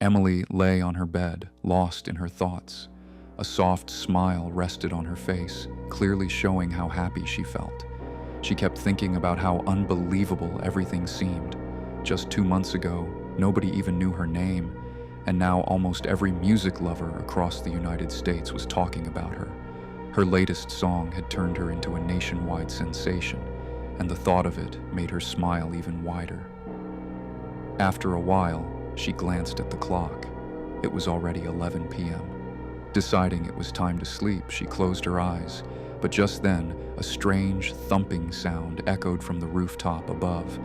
Emily lay on her bed, lost in her thoughts. A soft smile rested on her face, clearly showing how happy she felt. She kept thinking about how unbelievable everything seemed. Just 2 months ago, nobody even knew her name, and now almost every music lover across the United States was talking about her. Her latest song had turned her into a nationwide sensation, and the thought of it made her smile even wider. After a while, she glanced at the clock. It was already 11 p.m. Deciding it was time to sleep, she closed her eyes, but just then, a strange, thumping sound echoed from the rooftop above.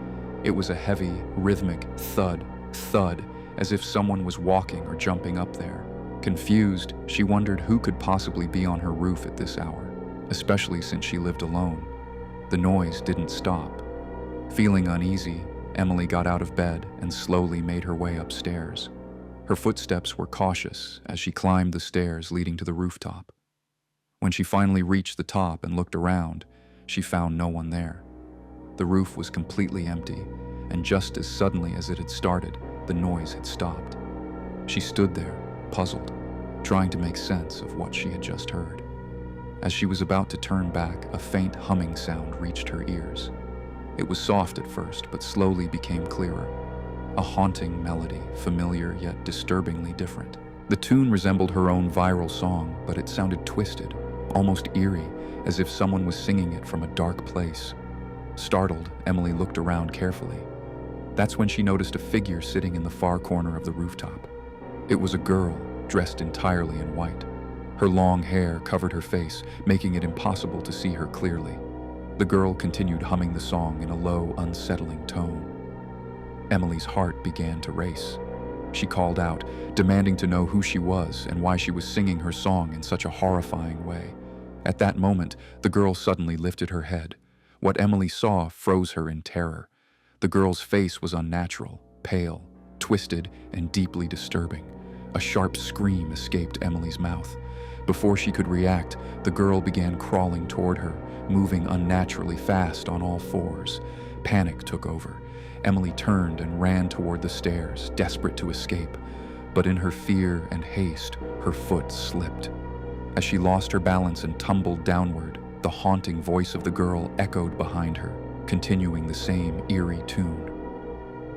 It was a heavy, rhythmic thud, thud, as if someone was walking or jumping up there. Confused, she wondered who could possibly be on her roof at this hour, especially since she lived alone. The noise didn't stop. Feeling uneasy, Emily got out of bed and slowly made her way upstairs. Her footsteps were cautious as she climbed the stairs leading to the rooftop. When she finally reached the top and looked around, she found no one there. The roof was completely empty, and just as suddenly as it had started, the noise had stopped. She stood there, puzzled, trying to make sense of what she had just heard. As she was about to turn back, a faint humming sound reached her ears. It was soft at first, but slowly became clearer. A haunting melody, familiar yet disturbingly different. The tune resembled her own viral song, but it sounded twisted, almost eerie, as if someone was singing it from a dark place. Startled, Emily looked around carefully. That's when she noticed a figure sitting in the far corner of the rooftop. It was a girl, dressed entirely in white. Her long hair covered her face, making it impossible to see her clearly. The girl continued humming the song in a low, unsettling tone. Emily's heart began to race. She called out, demanding to know who she was and why she was singing her song in such a horrifying way. At that moment, the girl suddenly lifted her head. What Emily saw froze her in terror. The girl's face was unnatural, pale, twisted, and deeply disturbing. A sharp scream escaped Emily's mouth. Before she could react, the girl began crawling toward her, moving unnaturally fast on all fours. Panic took over. Emily turned and ran toward the stairs, desperate to escape. But in her fear and haste, her foot slipped. As she lost her balance and tumbled downward, the haunting voice of the girl echoed behind her, continuing the same eerie tune.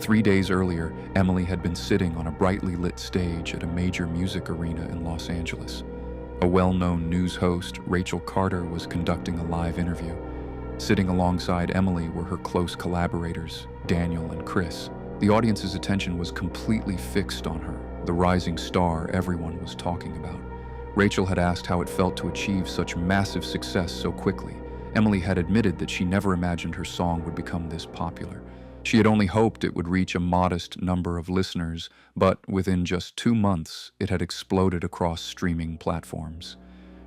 3 days earlier, Emily had been sitting on a brightly lit stage at a major music arena in Los Angeles. A well-known news host, Rachel Carter, was conducting a live interview. Sitting alongside Emily were her close collaborators, Daniel and Chris. The audience's attention was completely fixed on her, the rising star everyone was talking about. Rachel had asked how it felt to achieve such massive success so quickly. Emily had admitted that she never imagined her song would become this popular. She had only hoped it would reach a modest number of listeners, but within just 2 months, it had exploded across streaming platforms.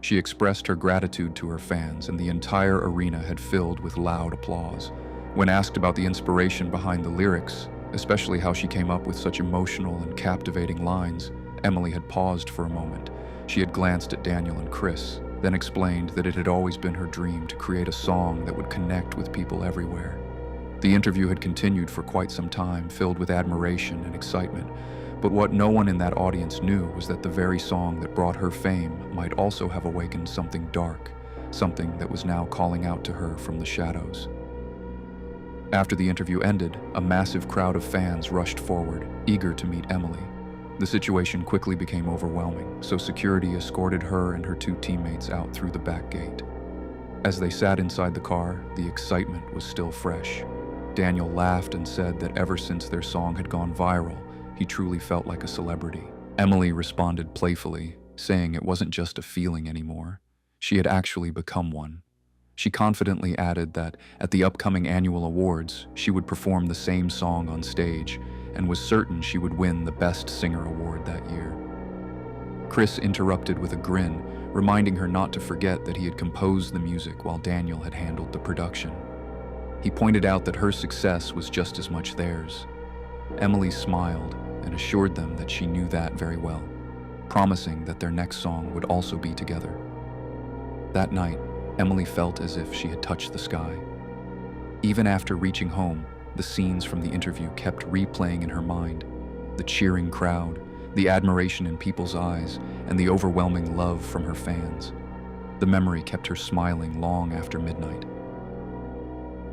She expressed her gratitude to her fans, and the entire arena had filled with loud applause. When asked about the inspiration behind the lyrics, especially how she came up with such emotional and captivating lines, Emily had paused for a moment. She had glanced at Daniel and Chris, then explained that it had always been her dream to create a song that would connect with people everywhere. The interview had continued for quite some time, filled with admiration and excitement, but what no one in that audience knew was that the very song that brought her fame might also have awakened something dark, something that was now calling out to her from the shadows. After the interview ended, a massive crowd of fans rushed forward, eager to meet Emily. The situation quickly became overwhelming, so security escorted her and her 2 teammates out through the back gate. As they sat inside the car, the excitement was still fresh. Daniel laughed and said that ever since their song had gone viral, he truly felt like a celebrity. Emily responded playfully, saying it wasn't just a feeling anymore. She had actually become one. She confidently added that at the upcoming annual awards, she would perform the same song on stage, and was certain she would win the Best Singer award that year. Chris interrupted with a grin, reminding her not to forget that he had composed the music while Daniel had handled the production. He pointed out that her success was just as much theirs. Emily smiled and assured them that she knew that very well, promising that their next song would also be together. That night, Emily felt as if she had touched the sky. Even after reaching home, the scenes from the interview kept replaying in her mind. The cheering crowd, the admiration in people's eyes, and the overwhelming love from her fans. The memory kept her smiling long after midnight.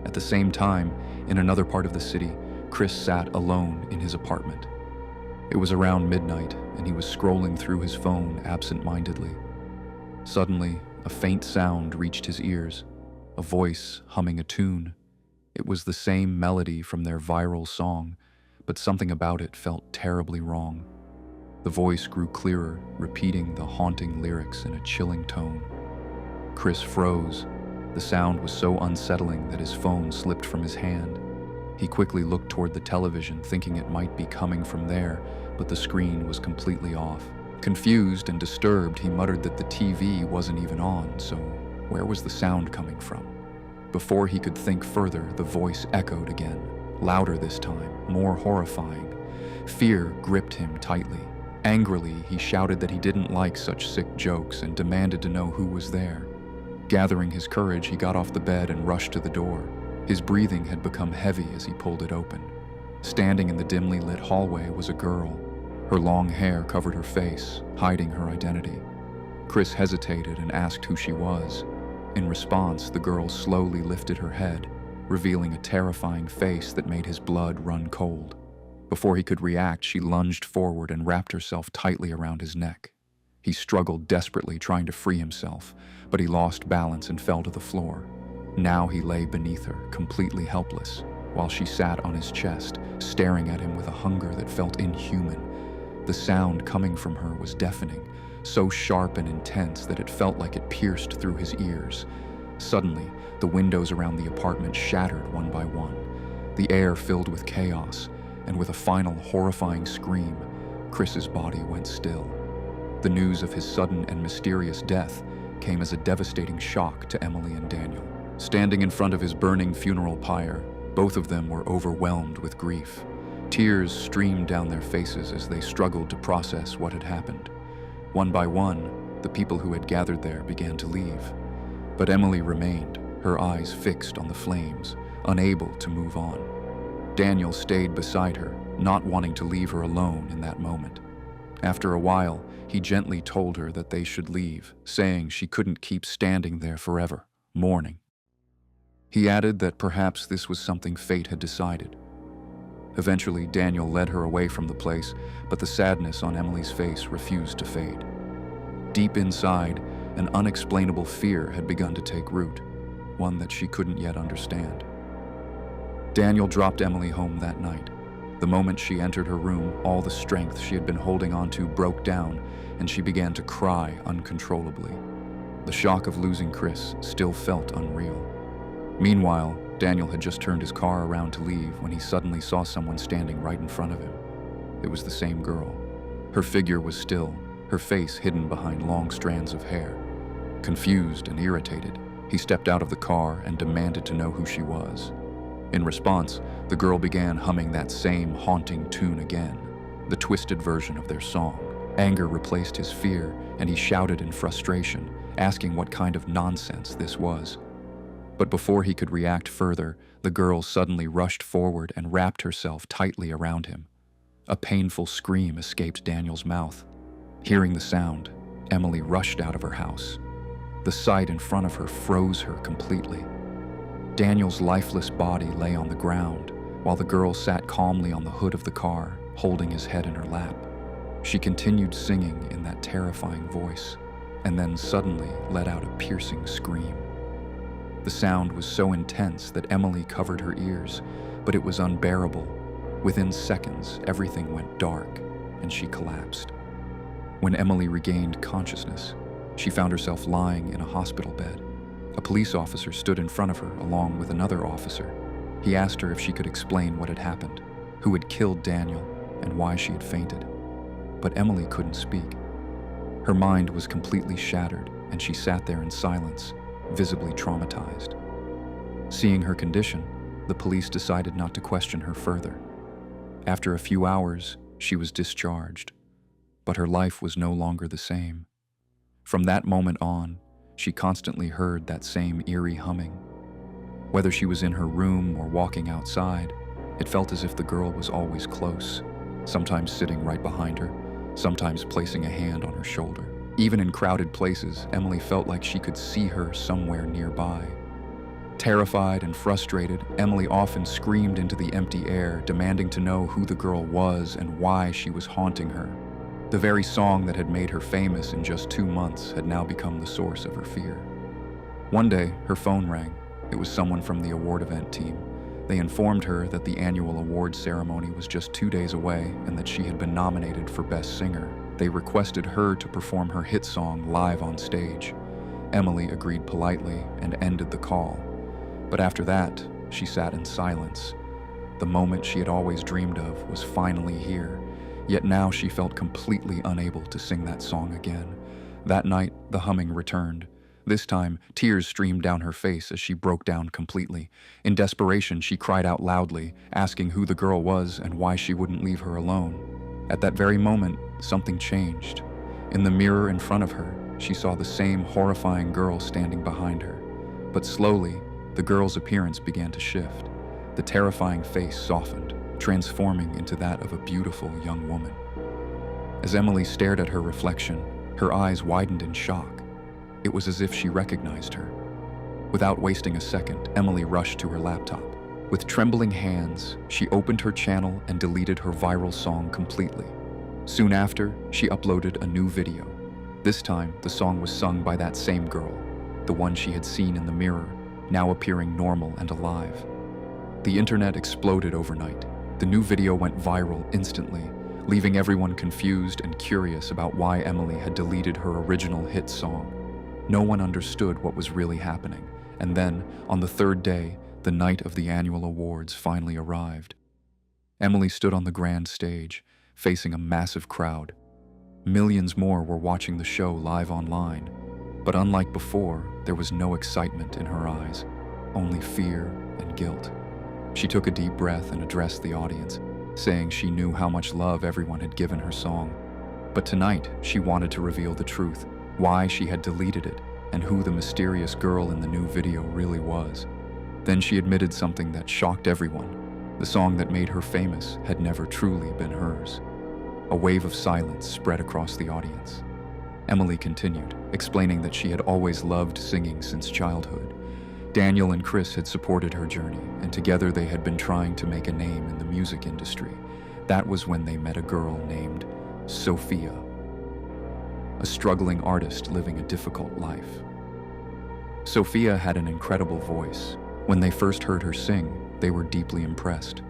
At the same time, in another part of the city, Chris sat alone in his apartment. It was around midnight, and he was scrolling through his phone absent-mindedly. Suddenly, a faint sound reached his ears, a voice humming a tune. It was the same melody from their viral song, but something about it felt terribly wrong. The voice grew clearer, repeating the haunting lyrics in a chilling tone. Chris froze. The sound was so unsettling that his phone slipped from his hand. He quickly looked toward the television, thinking it might be coming from there, but the screen was completely off. Confused and disturbed, he muttered that the TV wasn't even on, so where was the sound coming from? Before he could think further, the voice echoed again, louder this time, more horrifying. Fear gripped him tightly. Angrily, he shouted that he didn't like such sick jokes and demanded to know who was there. Gathering his courage, he got off the bed and rushed to the door. His breathing had become heavy as he pulled it open. Standing in the dimly lit hallway was a girl. Her long hair covered her face, hiding her identity. Chris hesitated and asked who she was. In response, the girl slowly lifted her head, revealing a terrifying face that made his blood run cold. Before he could react, she lunged forward and wrapped herself tightly around his neck. He struggled desperately, trying to free himself, but he lost balance and fell to the floor. Now he lay beneath her, completely helpless, while she sat on his chest, staring at him with a hunger that felt inhuman. The sound coming from her was deafening, so sharp and intense that it felt like it pierced through his ears. Suddenly, the windows around the apartment shattered one by one. The air filled with chaos, and with a final horrifying scream, Chris's body went still. The news of his sudden and mysterious death came as a devastating shock to Emily and Daniel. Standing in front of his burning funeral pyre, both of them were overwhelmed with grief. Tears streamed down their faces as they struggled to process what had happened. One by one, the people who had gathered there began to leave. But Emily remained, her eyes fixed on the flames, unable to move on. Daniel stayed beside her, not wanting to leave her alone in that moment. After a while, he gently told her that they should leave, saying she couldn't keep standing there forever, mourning. He added that perhaps this was something fate had decided. Eventually, Daniel led her away from the place, but the sadness on Emily's face refused to fade. Deep inside, an unexplainable fear had begun to take root, one that she couldn't yet understand. Daniel dropped Emily home that night. The moment she entered her room, all the strength she had been holding onto broke down, and she began to cry uncontrollably. The shock of losing Chris still felt unreal. Meanwhile, Daniel had just turned his car around to leave when he suddenly saw someone standing right in front of him. It was the same girl. Her figure was still, her face hidden behind long strands of hair. Confused and irritated, he stepped out of the car and demanded to know who she was. In response, the girl began humming that same haunting tune again, the twisted version of their song. Anger replaced his fear, and he shouted in frustration, asking what kind of nonsense this was. But before he could react further, the girl suddenly rushed forward and wrapped herself tightly around him. A painful scream escaped Daniel's mouth. Hearing the sound, Emily rushed out of her house. The sight in front of her froze her completely. Daniel's lifeless body lay on the ground, while the girl sat calmly on the hood of the car, holding his head in her lap. She continued singing in that terrifying voice, and then suddenly let out a piercing scream. The sound was so intense that Emily covered her ears, but it was unbearable. Within seconds, everything went dark, and she collapsed. When Emily regained consciousness, she found herself lying in a hospital bed. A police officer stood in front of her along with another officer. He asked her if she could explain what had happened, who had killed Daniel, and why she had fainted. But Emily couldn't speak. Her mind was completely shattered, and she sat there in silence, visibly traumatized. Seeing her condition, the police decided not to question her further. After a few hours, she was discharged, but her life was no longer the same. From that moment on, she constantly heard that same eerie humming. Whether she was in her room or walking outside, it felt as if the girl was always close, sometimes sitting right behind her, sometimes placing a hand on her shoulder. Even in crowded places, Emily felt like she could see her somewhere nearby. Terrified and frustrated, Emily often screamed into the empty air, demanding to know who the girl was and why she was haunting her. The very song that had made her famous in just 2 months had now become the source of her fear. One day, her phone rang. It was someone from the award event team. They informed her that the annual awards ceremony was just 2 days away and that she had been nominated for Best Singer. They requested her to perform her hit song live on stage. Emily agreed politely and ended the call. But after that, she sat in silence. The moment she had always dreamed of was finally here, yet now she felt completely unable to sing that song again. That night, the humming returned. This time, tears streamed down her face as she broke down completely. In desperation, she cried out loudly, asking who the girl was and why she wouldn't leave her alone. At that very moment, something changed. In the mirror in front of her, she saw the same horrifying girl standing behind her. But slowly, the girl's appearance began to shift. The terrifying face softened, transforming into that of a beautiful young woman. As Emily stared at her reflection, her eyes widened in shock. It was as if she recognized her. Without wasting a second, Emily rushed to her laptop. With trembling hands, she opened her channel and deleted her viral song completely. Soon after, she uploaded a new video. This time, the song was sung by that same girl, the one she had seen in the mirror, now appearing normal and alive. The internet exploded overnight. The new video went viral instantly, leaving everyone confused and curious about why Emily had deleted her original hit song. No one understood what was really happening, and then, on the 3rd day, the night of the annual awards finally arrived. Emily stood on the grand stage, facing a massive crowd. Millions more were watching the show live online, but unlike before, there was no excitement in her eyes, only fear and guilt. She took a deep breath and addressed the audience, saying she knew how much love everyone had given her song. But tonight, she wanted to reveal the truth, why she had deleted it, and who the mysterious girl in the new video really was. Then she admitted something that shocked everyone. The song that made her famous had never truly been hers. A wave of silence spread across the audience. Emily continued, explaining that she had always loved singing since childhood. Daniel and Chris had supported her journey, and together they had been trying to make a name in the music industry. That was when they met a girl named Sophia, a struggling artist living a difficult life. Sophia had an incredible voice. When they first heard her sing, they were deeply impressed.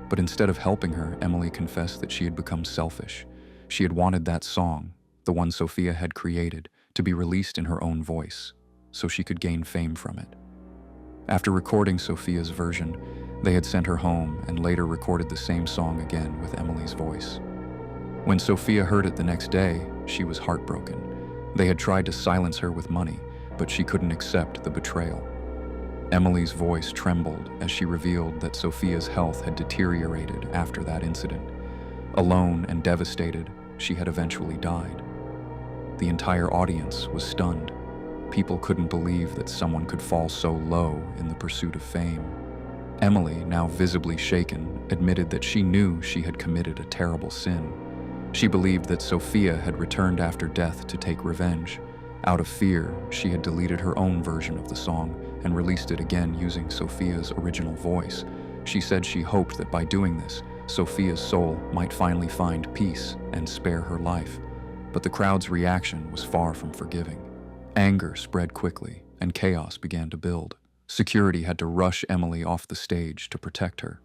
But instead of helping her, Emily confessed that she had become selfish. She had wanted that song, the one Sophia had created, to be released in her own voice, so she could gain fame from it. After recording Sophia's version, they had sent her home and later recorded the same song again with Emily's voice. When Sophia heard it the next day, she was heartbroken. They had tried to silence her with money, but she couldn't accept the betrayal. Emily's voice trembled as she revealed that Sophia's health had deteriorated after that incident. Alone and devastated, she had eventually died. The entire audience was stunned. People couldn't believe that someone could fall so low in the pursuit of fame. Emily, now visibly shaken, admitted that she knew she had committed a terrible sin. She believed that Sophia had returned after death to take revenge. Out of fear, she had deleted her own version of the song and released it again using Sophia's original voice. She said she hoped that by doing this, Sophia's soul might finally find peace and spare her life. But the crowd's reaction was far from forgiving. Anger spread quickly, and chaos began to build. Security had to rush Emily off the stage to protect her.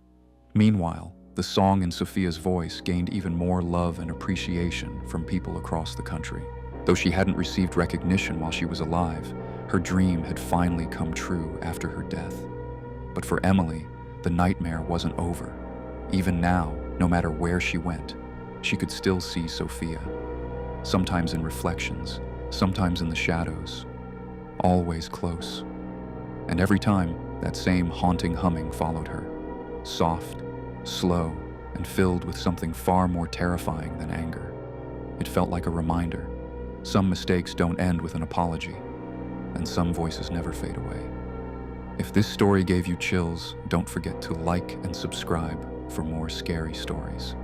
Meanwhile, the song in Sophia's voice gained even more love and appreciation from people across the country. Though she hadn't received recognition while she was alive, her dream had finally come true after her death. But for Emily, the nightmare wasn't over. Even now, no matter where she went, she could still see Sophia. Sometimes in reflections, sometimes in the shadows, always close. And every time, that same haunting humming followed her, soft, slow, and filled with something far more terrifying than anger. It felt like a reminder. Some mistakes don't end with an apology, and some voices never fade away. If this story gave you chills, don't forget to like and subscribe for more scary stories.